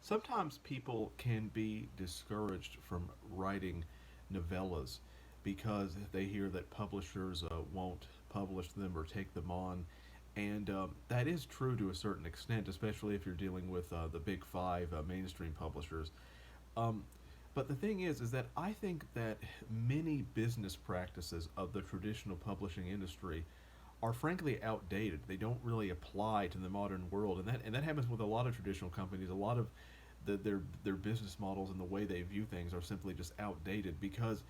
Sometimes people can be discouraged from writing novellas because they hear that publishers won't publish them or take them on. And that is true to a certain extent, especially if you're dealing with the big five mainstream publishers. Um, but the thing is that I think that many business practices of the traditional publishing industry are frankly outdated. They don't really apply to the modern world, and that happens with a lot of traditional companies. A lot of their business models and the way they view things are simply just outdated because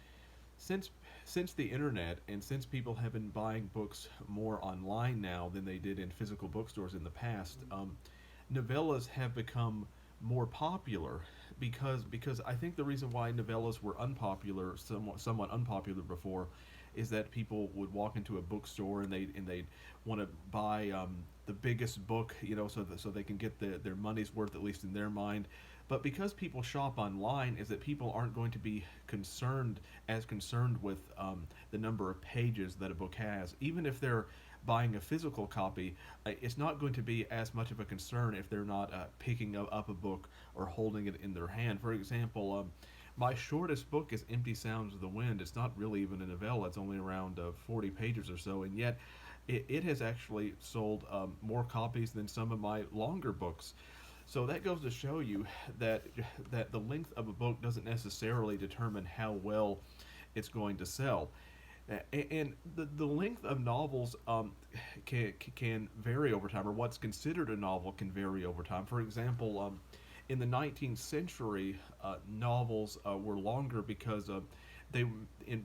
since since the internet and since people have been buying books more online now than they did in physical bookstores in the past, novellas have become more popular because I think the reason why novellas were unpopular, somewhat unpopular before, is that people would walk into a bookstore and they'd want to buy the biggest book, so they can get their money's worth, at least in their mind. But because people shop online, is that people aren't going to be concerned with the number of pages that a book has, even if they're buying a physical copy. It's not going to be as much of a concern if they're not picking up a book or holding it in their hand. For example, my shortest book is Empty Sounds of the Wind. It's not really even a novella, it's only around 40 pages or so, and yet it has actually sold more copies than some of my longer books. So that goes to show you that the length of a book doesn't necessarily determine how well it's going to sell. And the length of novels can vary over time, or what's considered a novel can vary over time. For example, in the 19th century, novels were longer because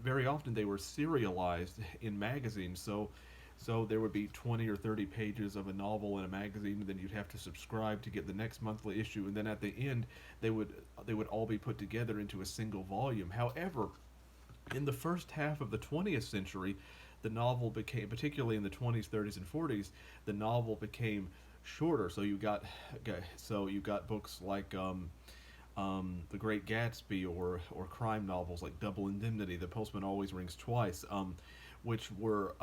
very often they were serialized in magazines. So there would be 20 or 30 pages of a novel in a magazine, and then you'd have to subscribe to get the next monthly issue, and then at the end they would they would all be put together into a single volume. However, in the first half of the 20th century, the novel became, particularly in the 20s, 30s, and 40s, the novel became shorter. So you got books like The Great Gatsby, or crime novels like Double Indemnity, The Postman Always Rings Twice, which were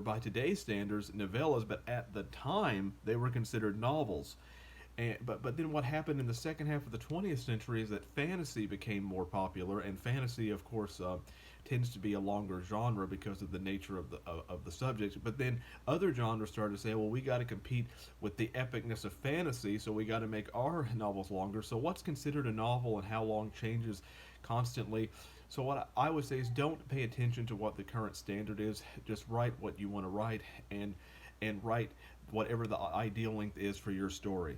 by today's standards novellas, but at the time they were considered novels. But then what happened in the second half of the 20th century is that fantasy became more popular, and fantasy, of course, tends to be a longer genre because of the nature of the subject. But then other genres started to say, well, we got to compete with the epicness of fantasy, so we got to make our novels longer. So what's considered a novel and how long changes constantly. So what I would say is, don't pay attention to what the current standard is. Just write what you want to write, and write whatever the ideal length is for your story.